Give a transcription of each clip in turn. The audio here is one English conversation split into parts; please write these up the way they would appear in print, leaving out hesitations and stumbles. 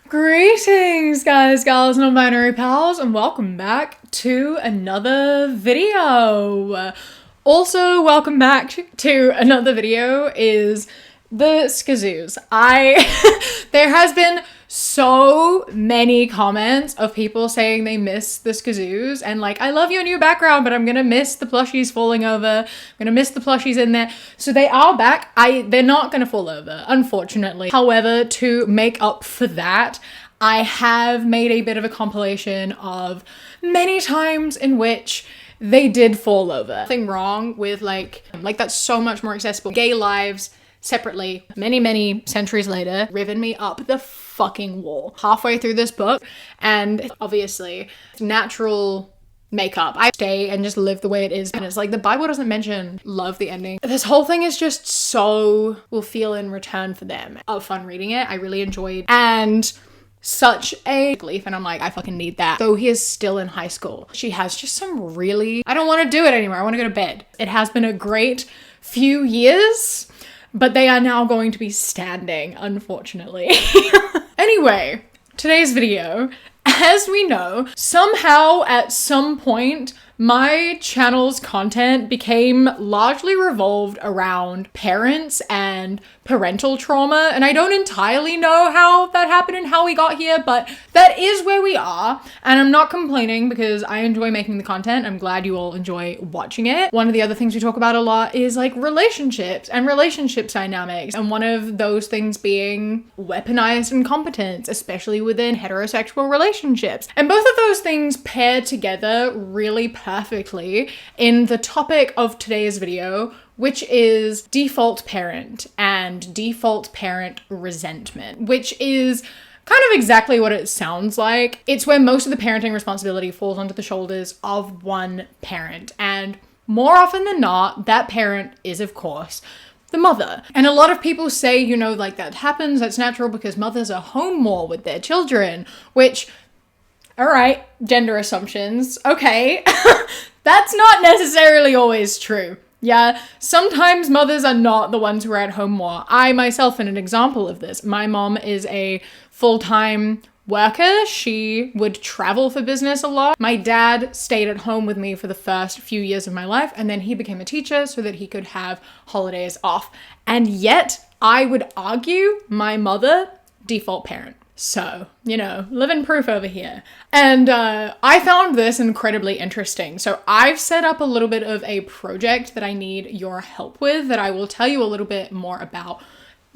Greetings, guys, gals, non-binary pals, and welcome back to another video. Also, welcome back to another video is the skazoos. There has been so many comments of people saying they miss the skazoos and like, I love your new background, but I'm gonna miss the plushies falling over. I'm gonna miss the plushies in there. So they are back. They're not gonna fall over, unfortunately. However, to make up for that, I have made a bit of a compilation of many times in which they did fall over. Nothing wrong with like that's so much more accessible. Gay lives separately, many centuries later, driven me up the fucking wall halfway through this book. And obviously natural makeup, I stay and just live the way it is. And it's like the Bible doesn't mention love the ending. This whole thing is just so will feel in return for them of fun reading it. I really enjoyed and such a belief, and I'm like, I fucking need that. Though he is still in high school, she has just some really, I don't want to do it anymore. I want to go to bed. It has been a great few years, but they are now going to be standing, unfortunately. Anyway, today's video, as we know, somehow at some point, my channel's content became largely revolved around parents and parental trauma, and I don't entirely know how that happened and how we got here, but that is where we are, and I'm not complaining because I enjoy making the content. I'm glad you all enjoy watching it. One of the other things we talk about a lot is like relationships and relationships dynamics, and one of those things being weaponized incompetence, especially within heterosexual relationships. And both of those things pair together really perfectly in the topic of today's video, which is default parent and default parent resentment, which is kind of exactly what it sounds like. It's where most of the parenting responsibility falls onto the shoulders of one parent. And more often than not, that parent is, of course, the mother. And a lot of people say, you know, like that happens, that's natural because mothers are home more with their children, which, all right, gender assumptions, okay. That's not necessarily always true. Yeah, sometimes mothers are not the ones who are at home more. I myself am an example of this. My mom is a full-time worker. She would travel for business a lot. My dad stayed at home with me for the first few years of my life, and then he became a teacher so that he could have holidays off. And yet, I would argue my mother, default parent. So, you know, living proof over here. And I found this incredibly interesting. So I've set up a little bit of a project that I need your help with that I will tell you a little bit more about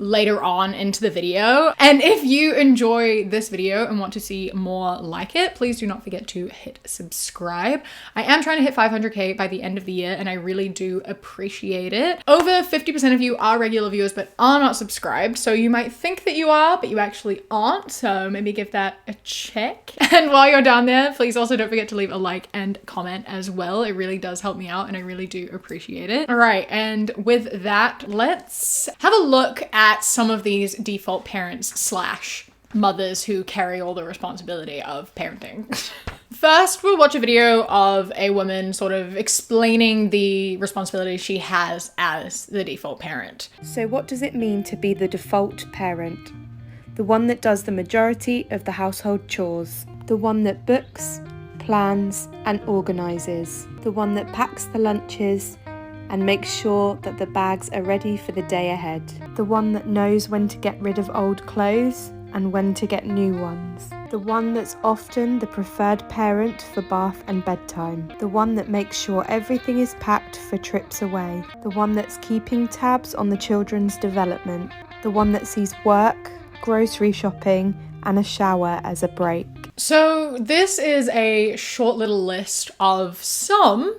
later on into the video. And if you enjoy this video and want to see more like it, please do not forget to hit subscribe. I am trying to hit 500k by the end of the year, and I really do appreciate it. Over 50% of you are regular viewers but are not subscribed, so you might think that you are, but you actually aren't, so maybe give that a check. And while you're down there, please also don't forget to leave a like and comment as well. It really does help me out and I really do appreciate it. All right, and with that, let's have a look at some of these default parents / mothers who carry all the responsibility of parenting. First, we'll watch a video of a woman sort of explaining the responsibilities she has as the default parent. So what does it mean to be the default parent? The one that does the majority of the household chores. The one that books, plans and organises. The one that packs the lunches and makes sure that the bags are ready for the day ahead. The one that knows when to get rid of old clothes and when to get new ones. The one that's often the preferred parent for bath and bedtime. The one that makes sure everything is packed for trips away. The one that's keeping tabs on the children's development. The one that sees work, grocery shopping and a shower as a break. So this is a short little list of some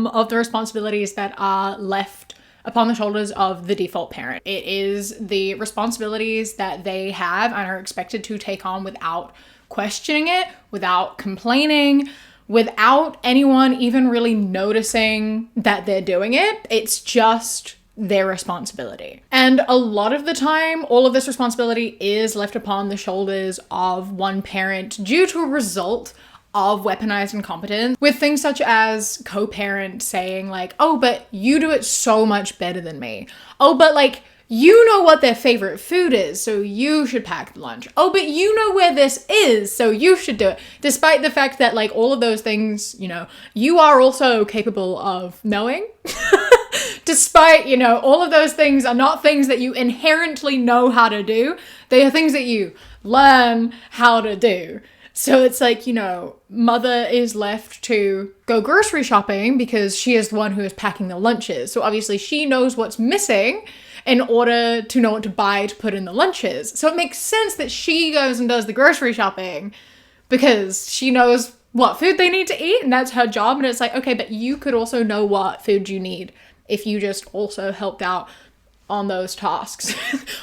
of the responsibilities that are left upon the shoulders of the default parent. It is the responsibilities that they have and are expected to take on without questioning it, without complaining, without anyone even really noticing that they're doing it. It's just their responsibility. And a lot of the time, all of this responsibility is left upon the shoulders of one parent due to a result of weaponized incompetence, with things such as co-parent saying like, oh, but you do it so much better than me. Oh, but like, you know what their favorite food is, so you should pack the lunch. Oh, but you know where this is, so you should do it. Despite the fact that, like, all of those things, you know, you are also capable of knowing. Despite, you know, all of those things are not things that you inherently know how to do. They are things that you learn how to do. So it's like, you know, mother is left to go grocery shopping because she is the one who is packing the lunches. So obviously she knows what's missing in order to know what to buy to put in the lunches. So it makes sense that she goes and does the grocery shopping because she knows what food they need to eat and that's her job. And it's like, okay, but you could also know what food you need if you just also helped out on those tasks.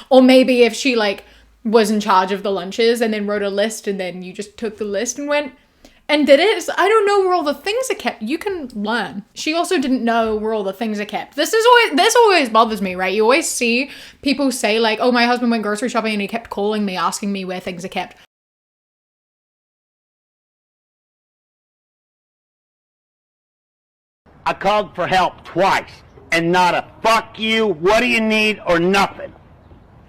Or maybe if she like was in charge of the lunches and then wrote a list and then you just took the list and went and did it. So I don't know where all the things are kept. You can learn. She also didn't know where all the things are kept. This always bothers me, right? You always see people say like, oh, my husband went grocery shopping and he kept calling me, asking me where things are kept. I called for help twice and not a fuck you, what do you need, or nothing.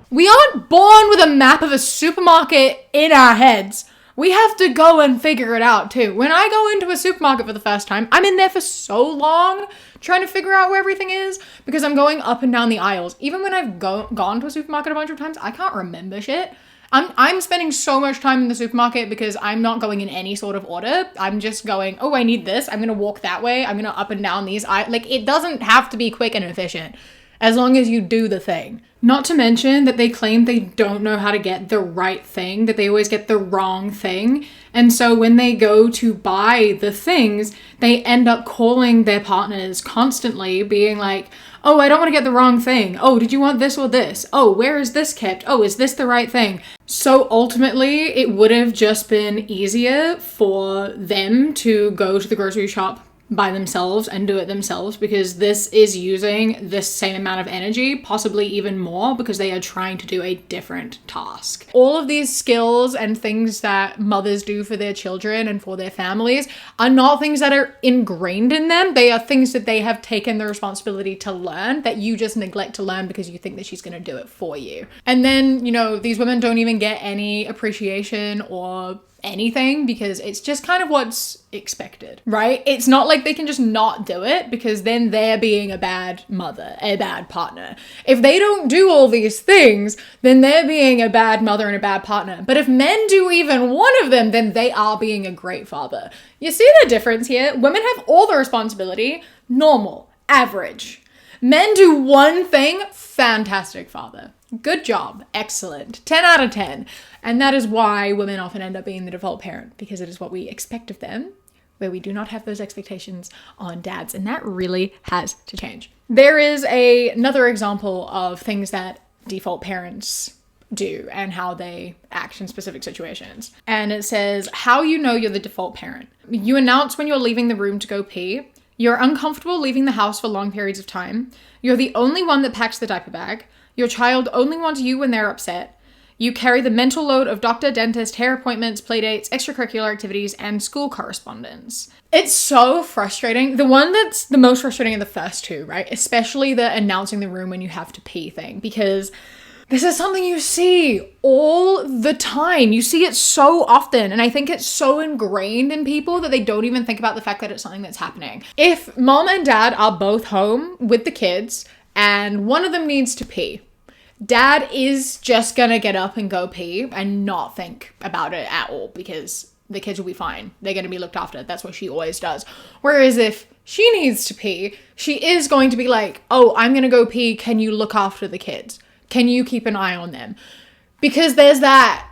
We aren't born with a map of a supermarket in our heads. We have to go and figure it out too. When I go into a supermarket for the first time, I'm in there for so long trying to figure out where everything is because I'm going up and down the aisles. Even when I've gone to a supermarket a bunch of times, I can't remember shit. I'm spending so much time in the supermarket because I'm not going in any sort of order. I'm just going, oh, I need this. I'm going to walk that way. I'm going to up and down these. Like, it doesn't have to be quick and efficient as long as you do the thing. Not to mention that they claim they don't know how to get the right thing, that they always get the wrong thing. And so when they go to buy the things, they end up calling their partners constantly, being like, oh, I don't want to get the wrong thing. Oh, did you want this or this? Oh, where is this kept? Oh, is this the right thing? So ultimately, it would have just been easier for them to go to the grocery shop by themselves and do it themselves because this is using the same amount of energy, possibly even more, because they are trying to do a different task. All of these skills and things that mothers do for their children and for their families are not things that are ingrained in them. They are things that they have taken the responsibility to learn that you just neglect to learn because you think that she's going to do it for you. And then, you know, these women don't even get any appreciation or anything because it's just kind of what's expected, right? It's not like they can just not do it because then they're being a bad mother, a bad partner. If they don't do all these things, then they're being a bad mother and a bad partner. But if men do even one of them, then they are being a great father. You see the difference here? Women have all the responsibility, normal, average. Men do one thing, fantastic father. Good job, excellent, 10 out of 10. And that is why women often end up being the default parent, because it is what we expect of them, where we do not have those expectations on dads. And that really has to change. There is another example of things that default parents do and how they act in specific situations. And it says, how you know you're the default parent. You announce when you're leaving the room to go pee. You're uncomfortable leaving the house for long periods of time. You're the only one that packs the diaper bag. Your child only wants you when they're upset. You carry the mental load of doctor, dentist, hair appointments, playdates, extracurricular activities, and school correspondence. It's so frustrating. The one that's the most frustrating are the first two, right? Especially the announcing the room when you have to pee thing, because this is something you see all the time. You see it so often, and I think it's so ingrained in people that they don't even think about the fact that it's something that's happening. If mom and dad are both home with the kids and one of them needs to pee, dad is just gonna get up and go pee and not think about it at all because the kids will be fine. They're gonna be looked after. That's what she always does. Whereas if she needs to pee, she is going to be like, oh, I'm gonna go pee. Can you look after the kids? Can you keep an eye on them? Because there's that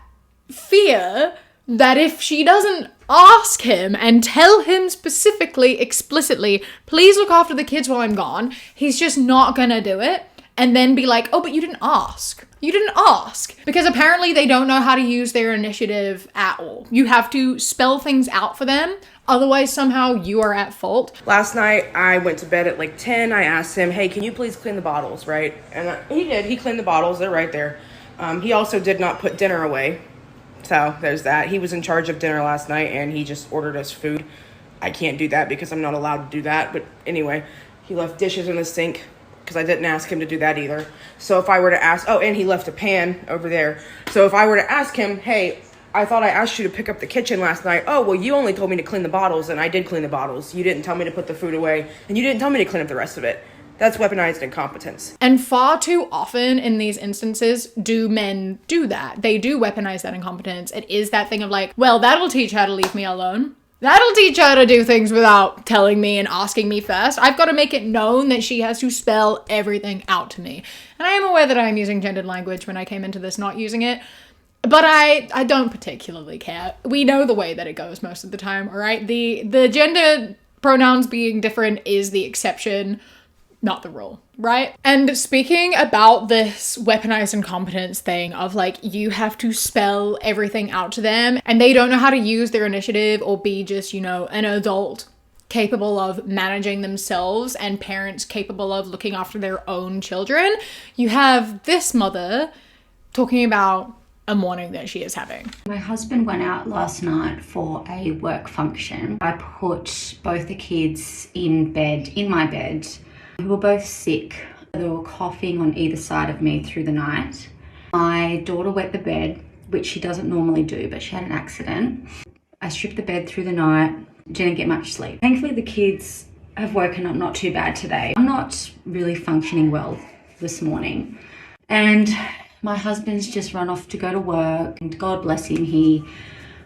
fear that if she doesn't ask him and tell him specifically, explicitly, please look after the kids while I'm gone, he's just not gonna do it. And then be like, oh, but you didn't ask. You didn't ask. Because apparently they don't know how to use their initiative at all. You have to spell things out for them. Otherwise, somehow you are at fault. Last night, I went to bed at like 10. I asked him, hey, can you please clean the bottles, right? And he did. He cleaned the bottles. They're right there. He also did not put dinner away. So there's that. He was in charge of dinner last night, and he just ordered us food. I can't do that because I'm not allowed to do that. But anyway, he left dishes in the sink. because I didn't ask him to do that either. So if I were to ask, oh, and he left a pan over there. So if I were to ask him, hey, I thought I asked you to pick up the kitchen last night. Oh, well, you only told me to clean the bottles, and I did clean the bottles. You didn't tell me to put the food away, and you didn't tell me to clean up the rest of it. That's weaponized incompetence. And far too often in these instances do men do that. They do weaponize that incompetence. It is that thing of like, well, that'll teach her to leave me alone. That'll teach her to do things without telling me and asking me first. I've got to make it known that she has to spell everything out to me. And I am aware that I'm using gendered language when I came into this not using it. But I don't particularly care. We know the way that it goes most of the time, all right? The gender pronouns being different is the exception, not the rule, right? And speaking about this weaponized incompetence thing of like, you have to spell everything out to them and they don't know how to use their initiative or be just, you know, an adult capable of managing themselves and parents capable of looking after their own children. You have this mother talking about a morning that she is having. My husband went out last night for a work function. I put both the kids in my bed. We were both sick. They were coughing on either side of me through the night. My daughter wet the bed, which she doesn't normally do, but she had an accident. I stripped the bed through the night, didn't get much sleep. Thankfully, the kids have woken up not too bad today. I'm not really functioning well this morning. And my husband's just run off to go to work, and God bless him, he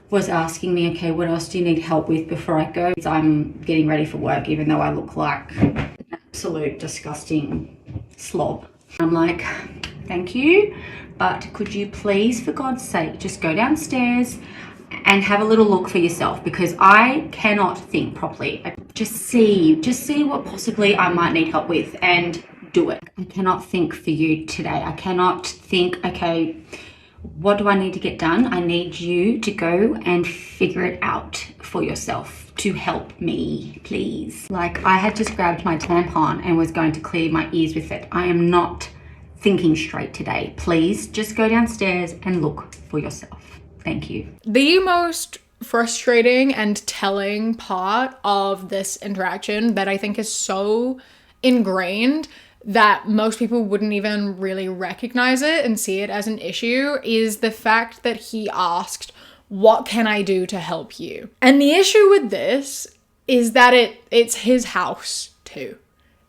was asking me, okay, what else do you need help with before I go? I'm getting ready for work, even though I look like an absolute disgusting slob. I'm like, thank you, but could you please, for God's sake, just go downstairs and have a little look for yourself, because I cannot think properly. Just see what possibly I might need help with and do it. I cannot think for you today. I cannot think, okay, what do I need to get done? I need you to go and figure it out for yourself to help me, please. Like, I had just grabbed my tampon and was going to clear my ears with it. I am not thinking straight today. Please just go downstairs and look for yourself. Thank you. The most frustrating and telling part of this interaction that I think is so ingrained that most people wouldn't even really recognize it and see it as an issue is the fact that he asked, what can I do to help you? And the issue with this is that it's his house too.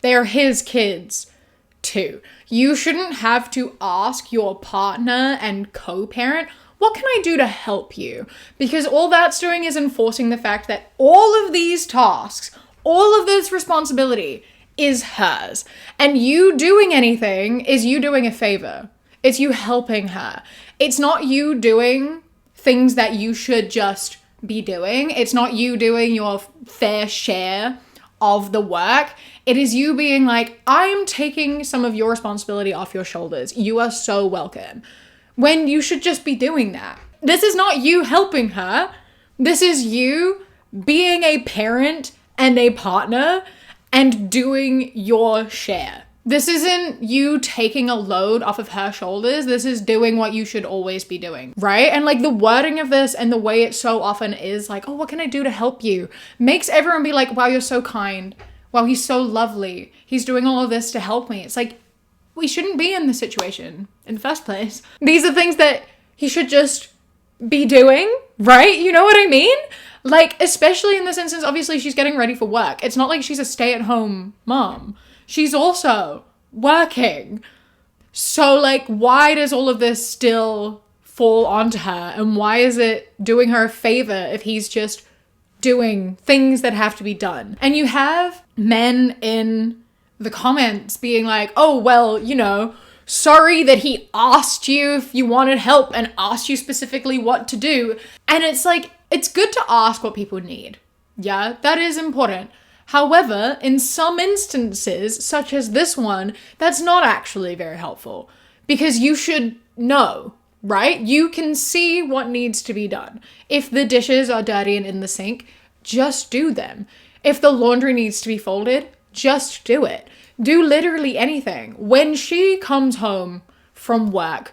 They are his kids too. You shouldn't have to ask your partner and co-parent, what can I do to help you? Because all that's doing is enforcing the fact that all of these tasks, all of this responsibility is hers. And you doing anything is you doing a favor. It's you helping her. It's not you doing things that you should just be doing. It's not you doing your fair share of the work. It is you being like, I'm taking some of your responsibility off your shoulders. You are so welcome. When you should just be doing that. This is not you helping her. This is you being a parent and a partner and doing your share. This isn't you taking a load off of her shoulders. This is doing what you should always be doing, right? And like the wording of this and the way it so often is like, oh, what can I do to help you? Makes everyone be like, wow, you're so kind. Wow, he's so lovely. He's doing all of this to help me. It's like, we shouldn't be in this situation in the first place. These are things that he should just be doing, right? You know what I mean? Like, especially in this instance, obviously she's getting ready for work. It's not like she's a stay-at-home mom. She's also working. So like, why does all of this still fall onto her? And why is it doing her a favor if he's just doing things that have to be done? And you have men in the comments being like, oh, well, you know, sorry that he asked you if you wanted help and asked you specifically what to do. And it's like, it's good to ask what people need. Yeah, that is important. However, in some instances, such as this one, that's not actually very helpful because you should know, right? You can see what needs to be done. If the dishes are dirty and in the sink, just do them. If the laundry needs to be folded, just do it. Do literally anything. When she comes home from work,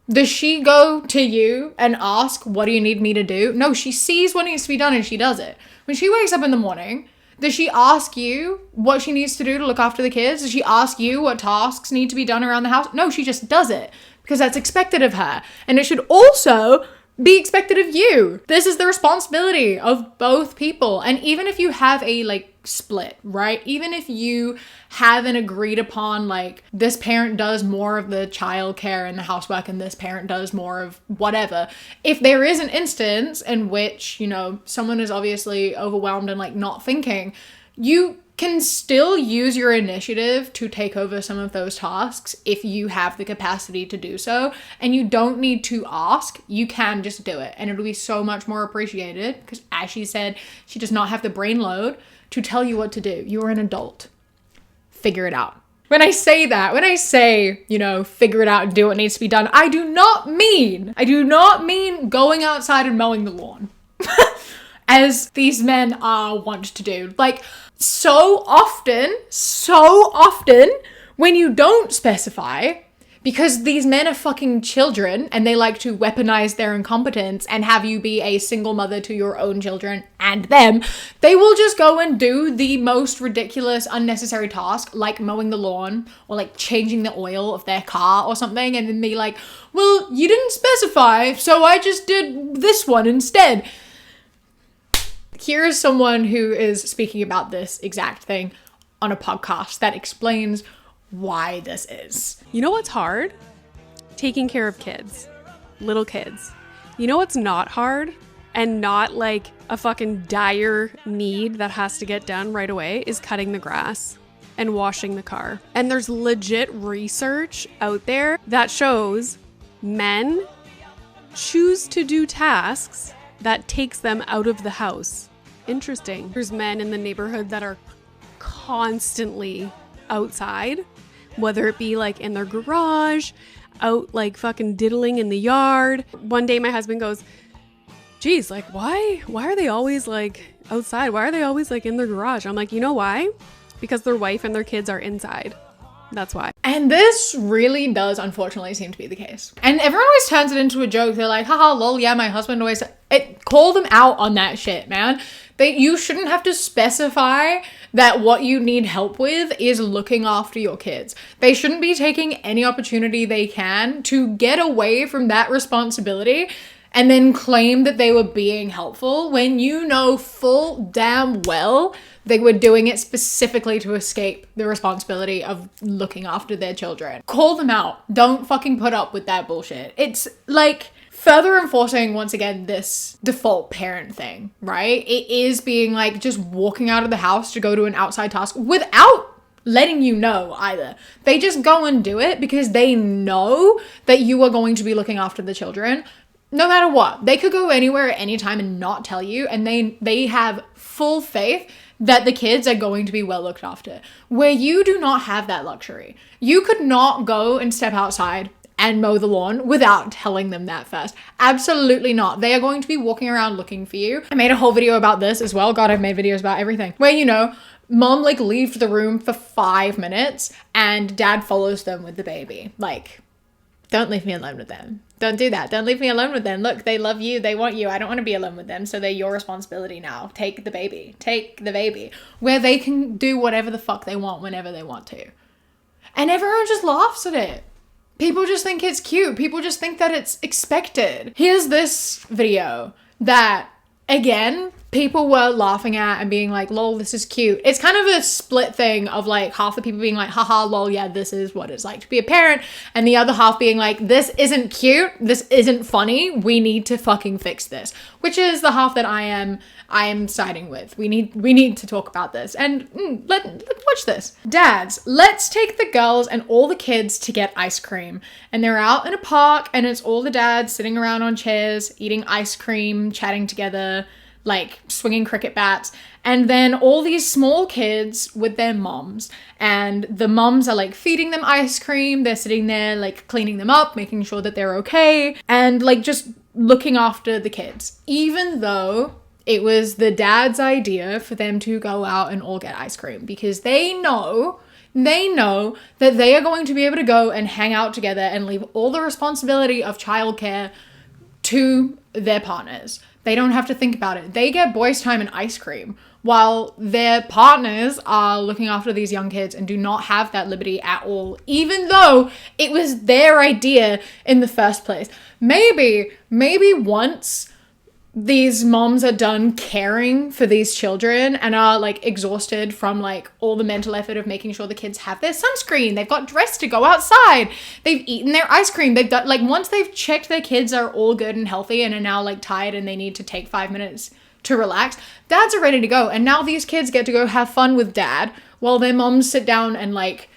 does she go to you and ask, what do you need me to do? No, she sees what needs to be done and she does it. When she wakes up in the morning, Does she ask you what she needs to do to look after the kids? Does she ask you what tasks need to be done around the house? No, she just does it because that's expected of her. And it should also be expected of you. This is the responsibility of both people. And even if you have a like split, right? Even if you have an agreed upon like this parent does more of the childcare and the housework and this parent does more of whatever. If there is an instance in which, you know, someone is obviously overwhelmed and like not thinking, you can still use your initiative to take over some of those tasks if you have the capacity to do so. And you don't need to ask, you can just do it. And it'll be so much more appreciated because, as she said, she does not have the brain load to tell you what to do. You are an adult. Figure it out. When I say, you know, figure it out and do what needs to be done, I do not mean going outside and mowing the lawn. As these men are wont to do. Like, so often, when you don't specify, because these men are fucking children and they like to weaponize their incompetence and have you be a single mother to your own children and them, they will just go and do the most ridiculous, unnecessary task, like mowing the lawn or like changing the oil of their car or something, and then be like, well, you didn't specify, so I just did this one instead. Here is someone who is speaking about this exact thing on a podcast that explains why this is. You know what's hard? Taking care of kids. Little kids. You know what's not hard? And not like a fucking dire need that has to get done right away is cutting the grass and washing the car. And there's legit research out there that shows men choose to do tasks that takes them out of the house. Interesting. There's men in the neighborhood that are constantly outside, whether it be like in their garage, out like fucking diddling in the yard. One day my husband goes, geez, like why are they always like outside? Why are they always like in their garage? I'm like, you know why? Because their wife and their kids are inside. That's why. And this really does unfortunately seem to be the case. And everyone always turns it into a joke. They're like, haha, lol, yeah, my husband always... Call them out on that shit, man. You shouldn't have to specify that what you need help with is looking after your kids. They shouldn't be taking any opportunity they can to get away from that responsibility and then claim that they were being helpful when you know full damn well they were doing it specifically to escape the responsibility of looking after their children. Call them out. Don't fucking put up with that bullshit. It's like further enforcing, once again, this default parent thing, right? It is being like just walking out of the house to go to an outside task without letting you know either. They just go and do it because they know that you are going to be looking after the children no matter what. They could go anywhere at any time and not tell you, and they have full faith that the kids are going to be well looked after, where you do not have that luxury. You could not go and step outside and mow the lawn without telling them that first. Absolutely not. They are going to be walking around looking for you. I made a whole video about this as well. God, I've made videos about everything. Where, you know, mom like leaves the room for 5 minutes and dad follows them with the baby. Like, don't leave me alone with them. Don't do that. Don't leave me alone with them. Look, they love you. They want you. I don't want to be alone with them. So they're your responsibility now. Take the baby. Take the baby. Where they can do whatever the fuck they want whenever they want to. And everyone just laughs at it. People just think it's cute. People just think that it's expected. Here's this video that, again, people were laughing at and being like, lol, this is cute. It's kind of a split thing of like half the people being like, haha, lol, yeah, this is what it's like to be a parent. And the other half being like, this isn't cute. This isn't funny. We need to fucking fix this. Which is the half that I am siding with. We need to talk about this. And let's watch this. Dads, let's take the girls and all the kids to get ice cream. And they're out in a park and it's all the dads sitting around on chairs, eating ice cream, chatting together, like swinging cricket bats, and then all these small kids with their moms, and the moms are like feeding them ice cream. They're sitting there like cleaning them up, making sure that they're okay, and like just looking after the kids, even though it was the dad's idea for them to go out and all get ice cream, because they know that they are going to be able to go and hang out together and leave all the responsibility of childcare to their partners. They don't have to think about it. They get boys' time and ice cream while their partners are looking after these young kids and do not have that liberty at all, even though it was their idea in the first place. Maybe once these moms are done caring for these children and are like exhausted from like all the mental effort of making sure the kids have their sunscreen, they've got dressed to go outside, they've eaten their ice cream, they've done like, once they've checked their kids are all good and healthy and are now like tired and they need to take 5 minutes to relax, dads are ready to go. And now these kids get to go have fun with dad while their moms sit down and like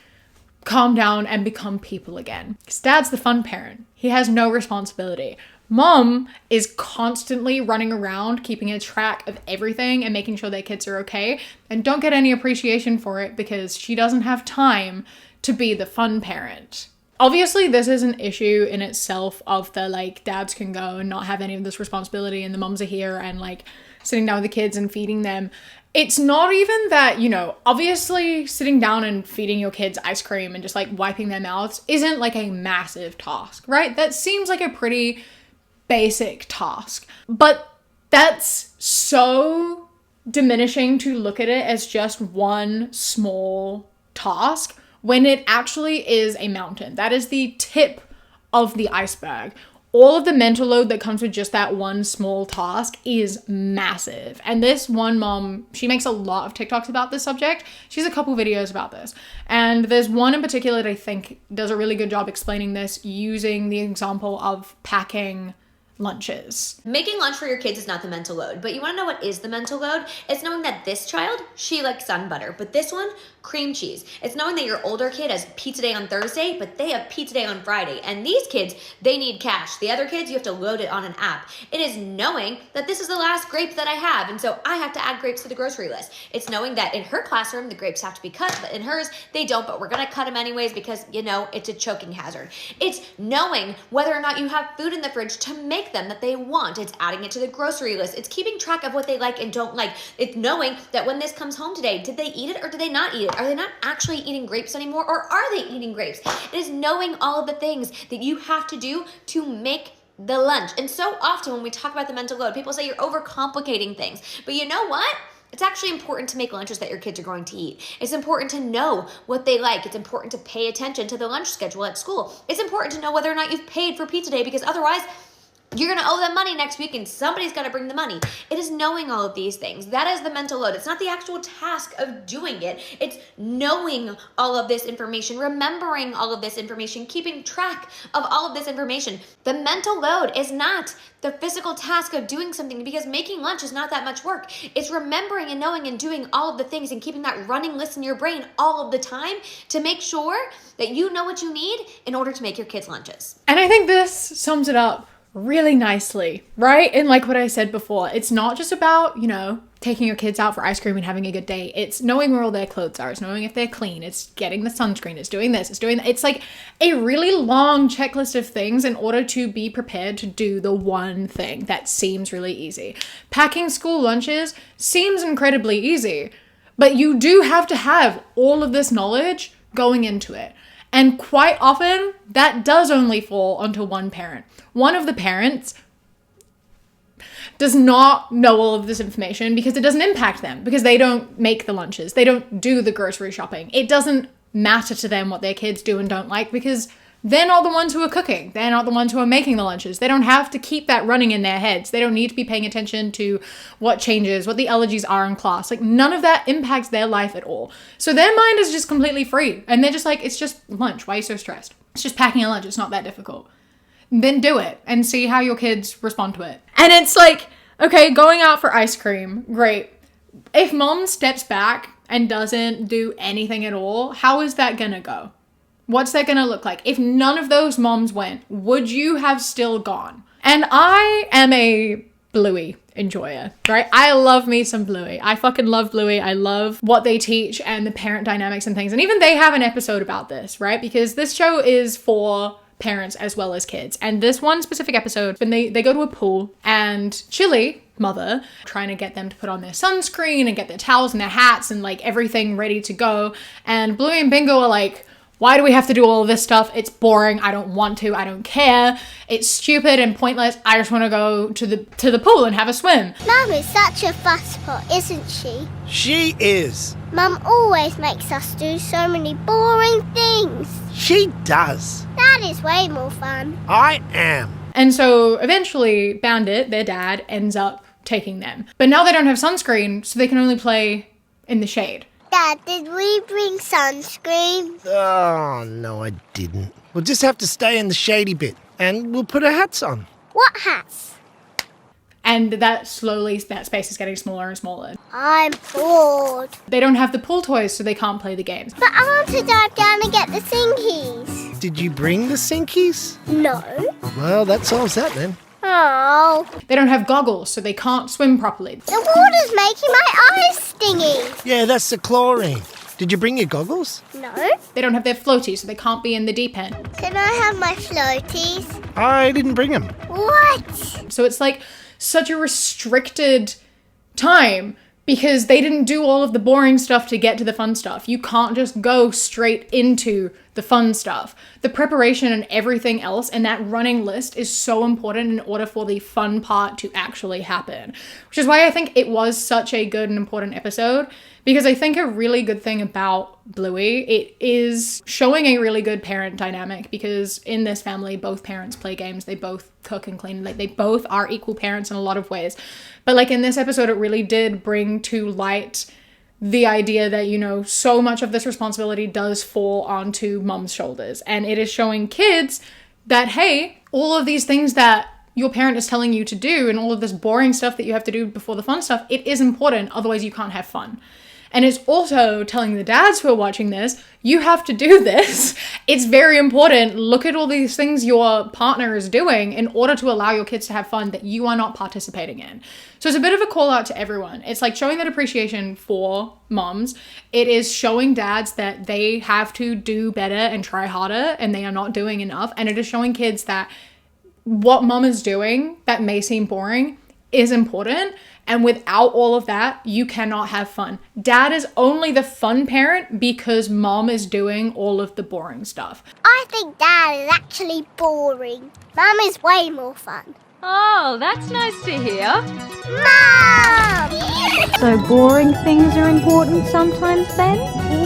calm down and become people again. Because dad's the fun parent. He has no responsibility. Mom is constantly running around, keeping a track of everything and making sure their kids are okay, and don't get any appreciation for it because she doesn't have time to be the fun parent. Obviously, this is an issue in itself of the like dads can go and not have any of this responsibility and the moms are here and like sitting down with the kids and feeding them. It's not even that, you know, obviously sitting down and feeding your kids ice cream and just like wiping their mouths isn't like a massive task, right? That seems like a pretty basic task, but that's so diminishing to look at it as just one small task when it actually is a mountain. That is the tip of the iceberg. All of the mental load that comes with just that one small task is massive. And this one mom, she makes a lot of TikToks about this subject. She has a couple videos about this. And there's one in particular that I think does a really good job explaining this using the example of packing lunches. Making lunch for your kids is not the mental load, but you want to know what is the mental load? It's knowing that this child, she likes sun butter, but this one, cream cheese. It's knowing that your older kid has pizza day on Thursday, but they have pizza day on Friday. And these kids, they need cash. The other kids, you have to load it on an app. It is knowing that this is the last grape that I have, and so I have to add grapes to the grocery list. It's knowing that in her classroom, the grapes have to be cut, but in hers, they don't, but we're gonna cut them anyways because, you know, it's a choking hazard. It's knowing whether or not you have food in the fridge to make them that they want. It's adding it to the grocery list. It's keeping track of what they like and don't like. It's knowing that when this comes home today, did they eat it or did they not eat it? Are they not actually eating grapes anymore, or are they eating grapes? It is knowing all of the things that you have to do to make the lunch. And so often when we talk about the mental load, people say you're overcomplicating things. But you know what? It's actually important to make lunches that your kids are going to eat. It's important to know what they like. It's important to pay attention to the lunch schedule at school. It's important to know whether or not you've paid for pizza day, because otherwise you're going to owe them money next week and somebody's got to bring the money. It is knowing all of these things. That is the mental load. It's not the actual task of doing it. It's knowing all of this information, remembering all of this information, keeping track of all of this information. The mental load is not the physical task of doing something, because making lunch is not that much work. It's remembering and knowing and doing all of the things and keeping that running list in your brain all of the time to make sure that you know what you need in order to make your kids' lunches. And I think this sums it up really nicely, right? And like what I said before, it's not just about, you know, taking your kids out for ice cream and having a good day. It's knowing where all their clothes are. It's knowing if they're clean. It's getting the sunscreen. It's doing this. It's doing that. It's like a really long checklist of things in order to be prepared to do the one thing that seems really easy. Packing school lunches seems incredibly easy, but you do have to have all of this knowledge going into it. And quite often, that does only fall onto one parent. One of the parents does not know all of this information because it doesn't impact them, because they don't make the lunches. They don't do the grocery shopping. It doesn't matter to them what their kids do and don't like, because they're not the ones who are cooking. They're not the ones who are making the lunches. They don't have to keep that running in their heads. They don't need to be paying attention to what changes, what the allergies are in class. Like, none of that impacts their life at all. So their mind is just completely free. And they're just like, it's just lunch. Why are you so stressed? It's just packing a lunch. It's not that difficult. Then do it and see how your kids respond to it. And it's like, okay, going out for ice cream, great. If mom steps back and doesn't do anything at all, how is that gonna go? What's that gonna look like? If none of those moms went, would you have still gone? And I am a Bluey enjoyer, right? I love me some Bluey. I fucking love Bluey. I love what they teach and the parent dynamics and things. And even they have an episode about this, right? Because this show is for parents as well as kids. And this one specific episode, when they go to a pool and Chili, mother, trying to get them to put on their sunscreen and get their towels and their hats and like everything ready to go. And Bluey and Bingo are like, Why do we have to do all of this stuff? It's boring. I don't want to. I don't care. It's stupid and pointless. I just want to go to the pool and have a swim. Mum is such a fusspot, isn't she? She is. Mum always makes us do so many boring things. She does. That is way more fun. I am. And so eventually Bandit, their dad, ends up taking them. But now they don't have sunscreen, so they can only play in the shade. Dad, did we bring sunscreen? Oh, no, I didn't. We'll just have to stay in the shady bit, and we'll put our hats on. What hats? And that space is getting smaller and smaller. I'm bored. They don't have the pool toys, so they can't play the games. But I want to dive down and get the sinkies. Did you bring the sinkies? No. Well, that solves that then. Oh. They don't have goggles, so they can't swim properly. The water's making my eyes stingy. Yeah, that's the chlorine. Did you bring your goggles? No. They don't have their floaties, so they can't be in the deep end. Can I have my floaties? I didn't bring them. What? So it's like such a restricted time because they didn't do all of the boring stuff to get to the fun stuff. You can't just go straight into the fun stuff. The preparation and everything else and that running list is so important in order for the fun part to actually happen. Which is why I think it was such a good and important episode, because I think a really good thing about Bluey, it is showing a really good parent dynamic, because in this family, both parents play games, they both cook and clean, like they both are equal parents in a lot of ways. But like in this episode, it really did bring to light the idea that, you know, so much of this responsibility does fall onto mom's shoulders. And it is showing kids that, hey, all of these things that your parent is telling you to do and all of this boring stuff that you have to do before the fun stuff, it is important, otherwise you can't have fun. And it's also telling the dads who are watching this, you have to do this. It's very important. Look at all these things your partner is doing in order to allow your kids to have fun that you are not participating in. So it's a bit of a call out to everyone. It's like showing that appreciation for moms. It is showing dads that they have to do better and try harder and they are not doing enough. And it is showing kids that what mom is doing that may seem boring is important. And without all of that, you cannot have fun. Dad is only the fun parent because mom is doing all of the boring stuff. I think Dad is actually boring. Mum is way more fun. Oh, that's nice to hear. Mum! So boring things are important sometimes then?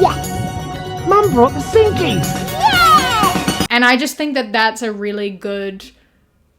Yes. Mum brought the sinkies. Yeah! And I just think that that's a really good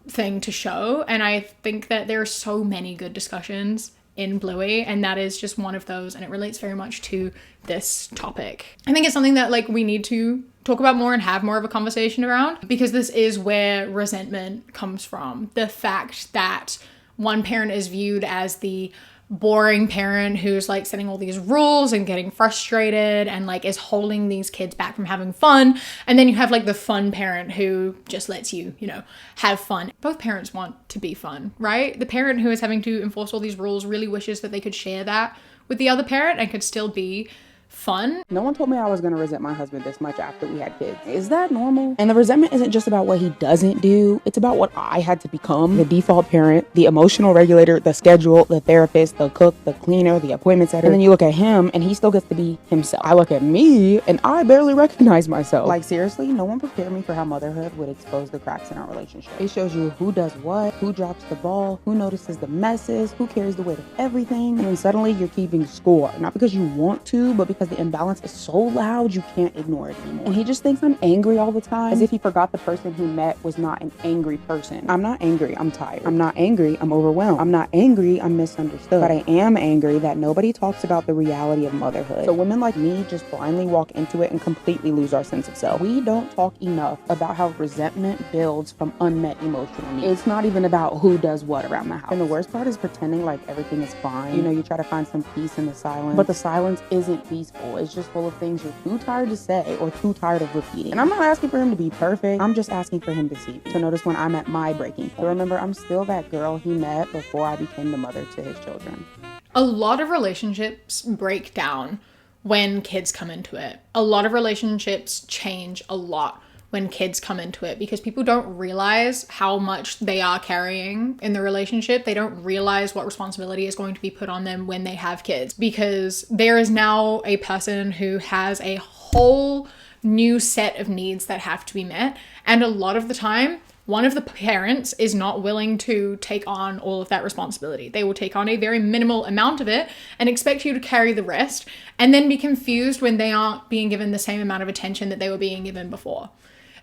thing to show, and I think that there are so many good discussions in Bluey, and that is just one of those, and it relates very much to this topic. I think it's something that like we need to talk about more and have more of a conversation around, because this is where resentment comes from. The fact that one parent is viewed as the boring parent who's like setting all these rules and getting frustrated and like is holding these kids back from having fun, and then you have like the fun parent who just lets you, you know, have fun. Both parents want to be fun, right? The parent who is having to enforce all these rules really wishes that they could share that with the other parent and could still be fun. No one told me I was going to resent my husband this much after we had kids. Is that normal? And the resentment isn't just about what he doesn't do. It's about what I had to become. The default parent, the emotional regulator, the schedule, the therapist, the cook, the cleaner, the appointment setter. And then you look at him and he still gets to be himself. I look at me and I barely recognize myself. Like seriously, no one prepared me for how motherhood would expose the cracks in our relationship. It shows you who does what, who drops the ball, who notices the messes, who carries the weight of everything. And then suddenly you're keeping score. Not because you want to, but because the imbalance is so loud you can't ignore it anymore. And he just thinks I'm angry all the time, as if he forgot the person he met was not an angry person. I'm not angry, I'm tired. I'm not angry, I'm overwhelmed. I'm not angry, I'm misunderstood. But I am angry that nobody talks about the reality of motherhood. So women like me just blindly walk into it and completely lose our sense of self. We don't talk enough about how resentment builds from unmet emotional needs. It's not even about who does what around the house. And the worst part is pretending like everything is fine. You know, you try to find some peace in the silence, but the silence isn't peaceful. It's just full of things you're too tired to say or too tired of repeating. And I'm not asking for him to be perfect. I'm just asking for him to see me, to notice when I'm at my breaking point. So remember, I'm still that girl he met before I became the mother to his children. A lot of relationships break down when kids come into it. A lot of relationships change a lot when kids come into it, because people don't realize how much they are carrying in the relationship. They don't realize what responsibility is going to be put on them when they have kids, because there is now a person who has a whole new set of needs that have to be met. And a lot of the time, one of the parents is not willing to take on all of that responsibility. They will take on a very minimal amount of it and expect you to carry the rest, and then be confused when they aren't being given the same amount of attention that they were being given before.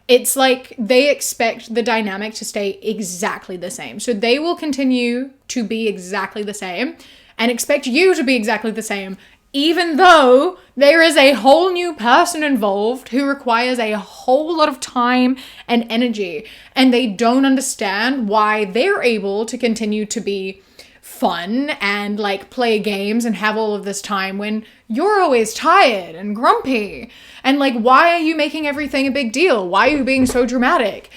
It's like they expect the dynamic to stay exactly the same. So they will continue to be exactly the same and expect you to be exactly the same, even though there is a whole new person involved who requires a whole lot of time and energy, and they don't understand why they're able to continue to be fun and like play games and have all of this time when you're always tired and grumpy. And like, why are you making everything a big deal? Why are you being so dramatic?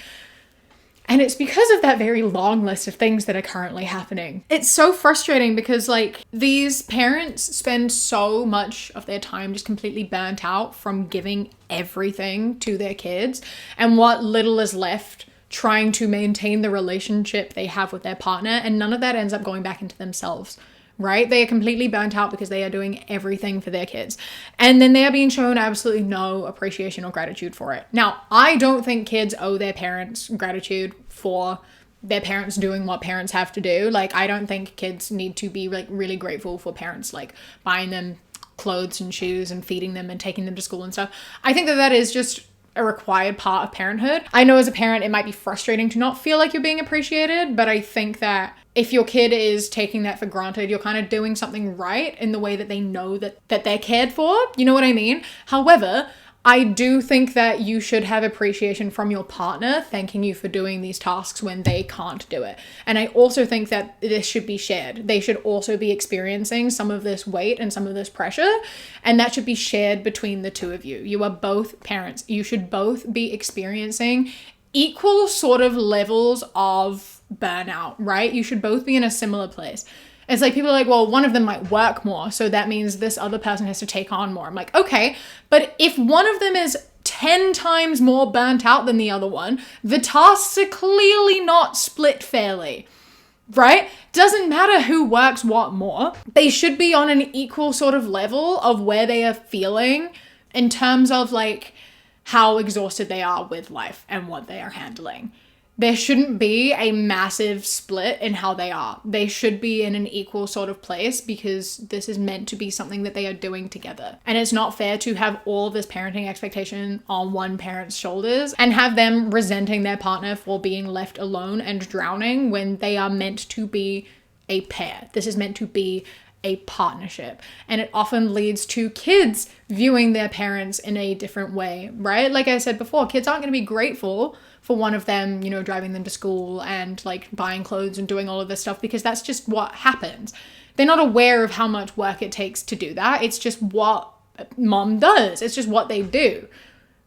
And it's because of that very long list of things that are currently happening. It's so frustrating because like these parents spend so much of their time just completely burnt out from giving everything to their kids, and what little is left trying to maintain the relationship they have with their partner, and none of that ends up going back into themselves. Right? They are completely burnt out because they are doing everything for their kids. And then they are being shown absolutely no appreciation or gratitude for it. Now, I don't think kids owe their parents gratitude for their parents doing what parents have to do. Like, I don't think kids need to be like really grateful for parents like buying them clothes and shoes and feeding them and taking them to school and stuff. I think that that is just a required part of parenthood. I know as a parent, it might be frustrating to not feel like you're being appreciated, but I think that if your kid is taking that for granted, you're kind of doing something right in the way that they know that they're cared for. You know what I mean? However, I do think that you should have appreciation from your partner thanking you for doing these tasks when they can't do it. And I also think that this should be shared. They should also be experiencing some of this weight and some of this pressure, and that should be shared between the two of you. You are both parents. You should both be experiencing equal sort of levels of burnout, right? You should both be in a similar place. It's like people are like, well, one of them might work more, so that means this other person has to take on more. I'm like, okay, but if one of them is 10 times more burnt out than the other one, the tasks are clearly not split fairly, right? Doesn't matter who works what more. They should be on an equal sort of level of where they are feeling in terms of like how exhausted they are with life and what they are handling. There shouldn't be a massive split in how they are. They should be in an equal sort of place because this is meant to be something that they are doing together. And it's not fair to have all this parenting expectation on one parent's shoulders and have them resenting their partner for being left alone and drowning when they are meant to be a pair. This is meant to be a partnership. And it often leads to kids viewing their parents in a different way, right? Like I said before, kids aren't going to be grateful for one of them, you know, driving them to school and like buying clothes and doing all of this stuff because that's just what happens. They're not aware of how much work it takes to do that. It's just what mom does. It's just what they do,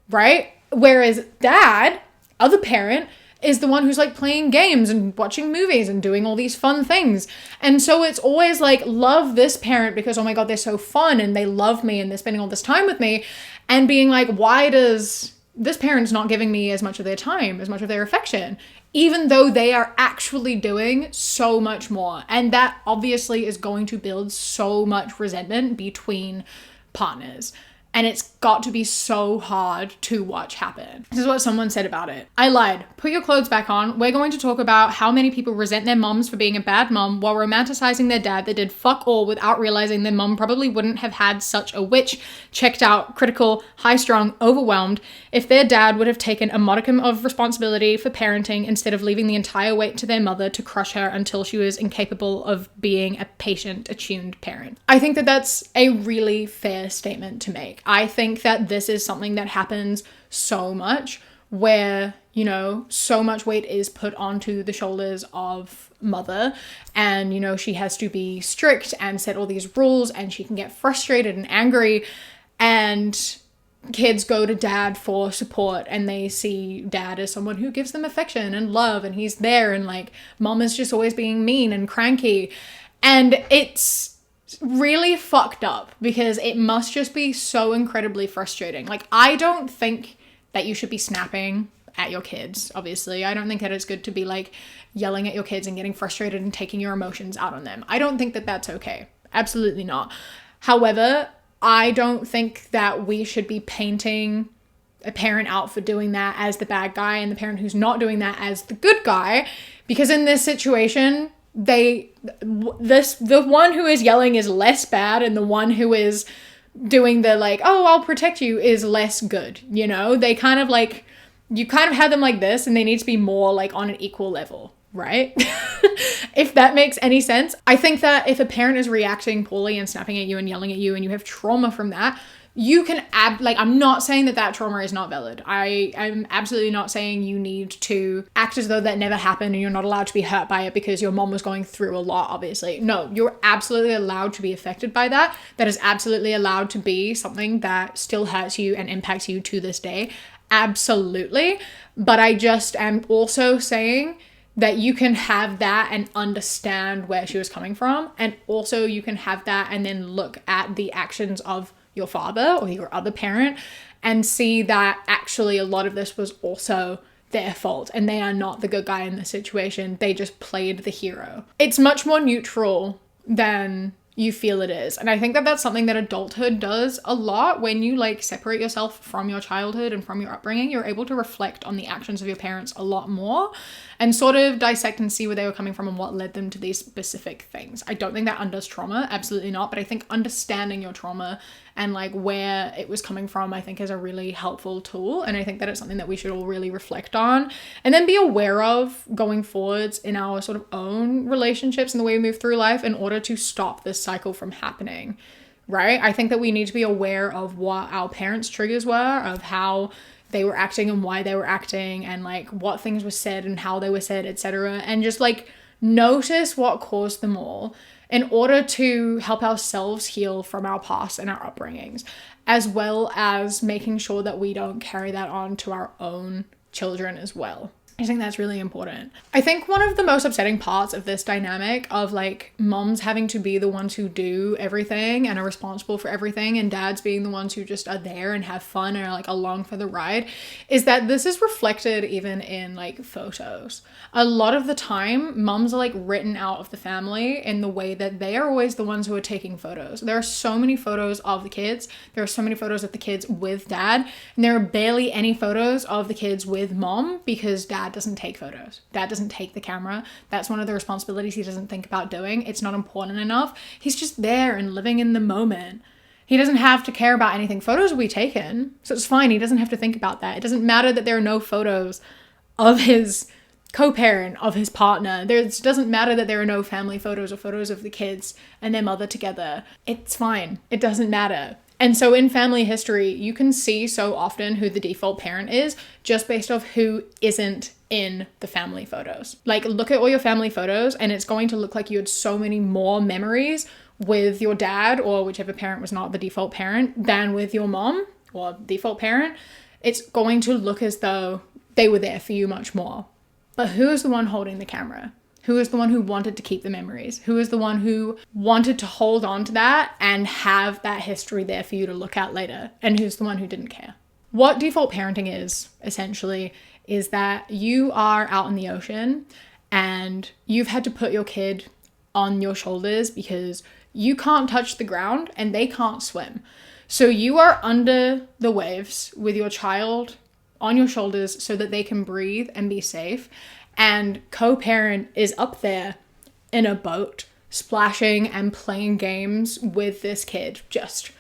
right? Whereas dad, other parent, is the one who's like playing games and watching movies and doing all these fun things. And so it's always like, love this parent because, oh my God, they're so fun and they love me and they're spending all this time with me, and being like, why does this parent's not giving me as much of their time, as much of their affection, even though they are actually doing so much more. And that obviously is going to build so much resentment between partners. And it's got to be so hard to watch happen. This is what someone said about it. I lied. Put your clothes back on. We're going to talk about how many people resent their moms for being a bad mom while romanticizing their dad that did fuck all without realizing their mom probably wouldn't have had such a witch, checked out, critical, high-strung, overwhelmed if their dad would have taken a modicum of responsibility for parenting instead of leaving the entire weight to their mother to crush her until she was incapable of being a patient, attuned parent. I think that that's a really fair statement to make. I think that this is something that happens so much where, you know, so much weight is put onto the shoulders of mother and, you know, she has to be strict and set all these rules and she can get frustrated and angry, and kids go to dad for support and they see dad as someone who gives them affection and love and he's there, and like mom is just always being mean and cranky. And it's really fucked up because it must just be so incredibly frustrating. Like, I don't think that you should be snapping at your kids, obviously. I don't think that it's good to be like yelling at your kids and getting frustrated and taking your emotions out on them. I don't think that that's okay. Absolutely not. However, I don't think that we should be painting a parent out for doing that as the bad guy and the parent who's not doing that as the good guy, because in this situation, the one who is yelling is less bad, and the one who is doing the like, oh, I'll protect you is less good, you know? They kind of like, you kind of have them like this, and they need to be more like on an equal level, right? If that makes any sense. I think that if a parent is reacting poorly and snapping at you and yelling at you and you have trauma from that, you can I'm not saying that trauma is not valid. I'm absolutely not saying you need to act as though that never happened and you're not allowed to be hurt by it because your mom was going through a lot, obviously. No, you're absolutely allowed to be affected by that. That is absolutely allowed to be something that still hurts you and impacts you to this day. Absolutely. But I just am also saying that you can have that and understand where she was coming from. And also you can have that and then look at the actions of your father or your other parent and see that actually a lot of this was also their fault and they are not the good guy in the situation. They just played the hero. It's much more neutral than you feel it is. And I think that that's something that adulthood does a lot. When you like separate yourself from your childhood and from your upbringing, you're able to reflect on the actions of your parents a lot more and sort of dissect and see where they were coming from and what led them to these specific things. I don't think that undoes trauma, absolutely not. But I think understanding your trauma and like where it was coming from, I think is a really helpful tool. And I think that it's something that we should all really reflect on and then be aware of going forwards in our sort of own relationships and the way we move through life in order to stop this cycle from happening, right? I think that we need to be aware of what our parents' triggers were, of how they were acting and why they were acting and like what things were said and how they were said, etc. And just like notice what caused them all in order to help ourselves heal from our past and our upbringings, as well as making sure that we don't carry that on to our own children as well. I think that's really important. I think one of the most upsetting parts of this dynamic of like moms having to be the ones who do everything and are responsible for everything and dads being the ones who just are there and have fun and are like along for the ride is that this is reflected even in like photos. A lot of the time, moms are like written out of the family in the way that they are always the ones who are taking photos. There are so many photos of the kids. There are so many photos of the kids with dad, and there are barely any photos of the kids with mom because dad doesn't take photos. Dad doesn't take the camera. That's one of the responsibilities he doesn't think about doing. It's not important enough. He's just there and living in the moment. He doesn't have to care about anything. Photos will be taken, so it's fine. He doesn't have to think about that. It doesn't matter that there are no photos of his co-parent, of his partner. It doesn't matter that there are no family photos or photos of the kids and their mother together. It's fine. It doesn't matter. And so in family history, you can see so often who the default parent is just based off who isn't in the family photos. Like, look at all your family photos and it's going to look like you had so many more memories with your dad or whichever parent was not the default parent than with your mom or default parent. It's going to look as though they were there for you much more. But who is the one holding the camera? Who is the one who wanted to keep the memories? Who is the one who wanted to hold on to that and have that history there for you to look at later? And who's the one who didn't care? What default parenting is, essentially, is that you are out in the ocean and you've had to put your kid on your shoulders because you can't touch the ground and they can't swim. So you are under the waves with your child on your shoulders so that they can breathe and be safe. And co-parent is up there in a boat, splashing and playing games with this kid, just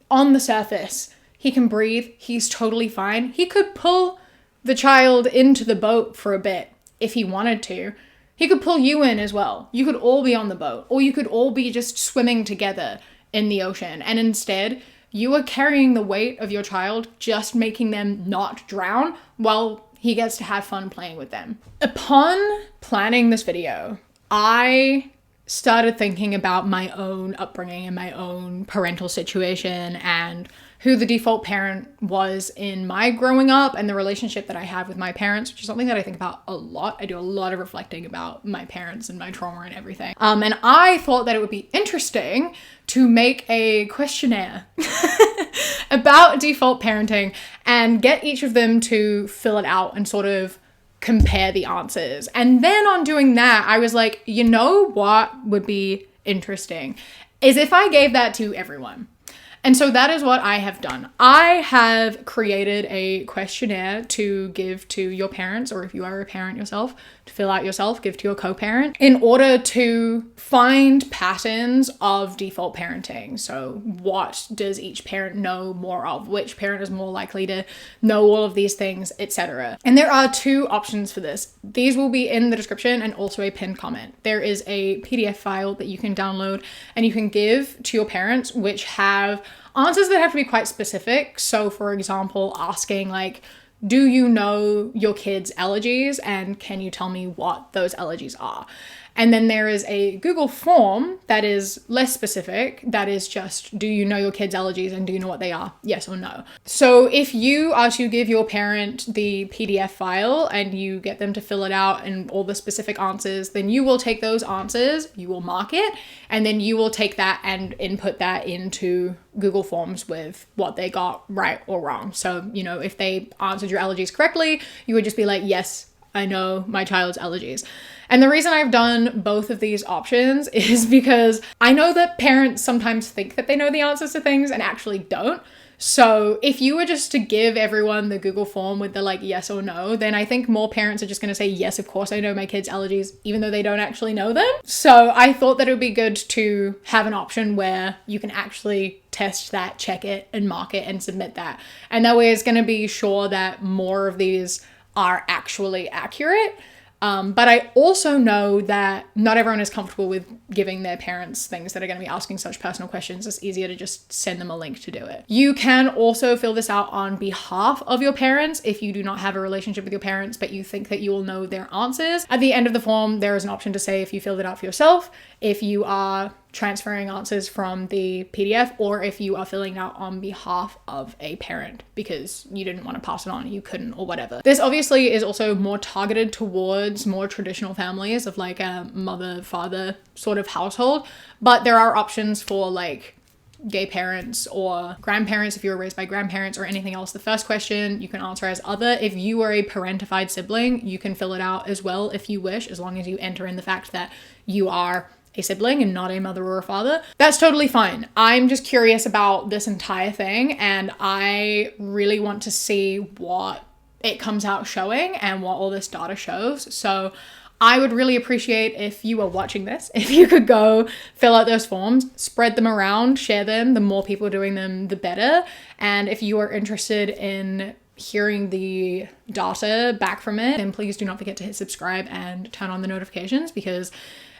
on the surface. He can breathe. He's totally fine. He could pull the child into the boat for a bit if he wanted to. He could pull you in as well. You could all be on the boat, or you could all be just swimming together in the ocean. And instead, you are carrying the weight of your child, just making them not drown while he gets to have fun playing with them. Upon planning this video, I started thinking about my own upbringing and my own parental situation and who the default parent was in my growing up and the relationship that I have with my parents, which is something that I think about a lot. I do a lot of reflecting about my parents and my trauma and everything. And I thought that it would be interesting to make a questionnaire about default parenting and get each of them to fill it out and sort of compare the answers. And then on doing that, I was like, you know what would be interesting is if I gave that to everyone. And so that is what I have done. I have created a questionnaire to give to your parents, or if you are a parent yourself, to fill out yourself, give to your co-parent, in order to find patterns of default parenting. So what does each parent know more of? Which parent is more likely to know all of these things, etc. And there are 2 options for this. These will be in the description and also a pinned comment. There is a PDF file that you can download and you can give to your parents, which have answers that have to be quite specific. So for example, asking like, do you know your kids' allergies and can you tell me what those allergies are? And then there is a Google form that is less specific, that is just, do you know your kids' allergies and do you know what they are? Yes or no. So if you are to give your parent the PDF file and you get them to fill it out and all the specific answers, then you will take those answers, you will mark it, and then you will take that and input that into Google Forms with what they got right or wrong. So, you know, if they answered your allergies correctly, you would just be like, yes, I know my child's allergies. And the reason I've done both of these options is because I know that parents sometimes think that they know the answers to things and actually don't. So if you were just to give everyone the Google form with the like yes or no, then I think more parents are just going to say, yes, of course I know my kids' allergies, even though they don't actually know them. So I thought that it would be good to have an option where you can actually test that, check it, and mark it and submit that. And that way it's going to be sure that more of these are actually accurate. But I also know that not everyone is comfortable with giving their parents things that are going to be asking such personal questions. It's easier to just send them a link to do it. You can also fill this out on behalf of your parents if you do not have a relationship with your parents, but you think that you will know their answers. At the end of the form, there is an option to say if you filled it out for yourself, if you are transferring answers from the PDF, or if you are filling it out on behalf of a parent because you didn't want to pass it on, you couldn't, or whatever. This obviously is also more targeted towards more traditional families of like a mother-father sort of household, but there are options for like gay parents or grandparents if you were raised by grandparents or anything else. The first question you can answer as other. If you are a parentified sibling, you can fill it out as well if you wish, as long as you enter in the fact that you are a sibling and not a mother or a father. That's totally fine. I'm just curious about this entire thing and I really want to see what it comes out showing and what all this data shows. So I would really appreciate if you are watching this, if you could go fill out those forms, spread them around, share them. The more people doing them, the better. And if you are interested in hearing the data back from it, then please do not forget to hit subscribe and turn on the notifications, because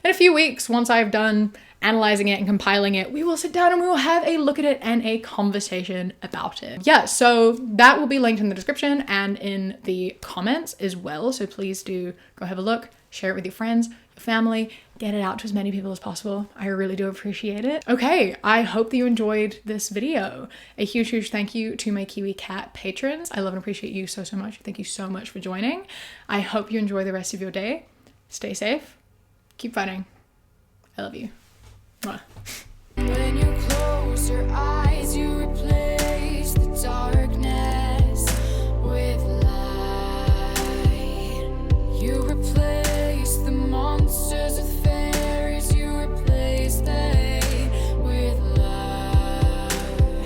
in a few weeks, once I've done analyzing it and compiling it, we will sit down and we will have a look at it and a conversation about it. Yeah, so that will be linked in the description and in the comments as well. So please do go have a look, share it with your friends, your family, get it out to as many people as possible. I really do appreciate it. Okay, I hope that you enjoyed this video. A huge, huge thank you to my Kiwi Cat patrons. I love and appreciate you so, so much. Thank you so much for joining. I hope you enjoy the rest of your day. Stay safe. Keep fighting. I love you.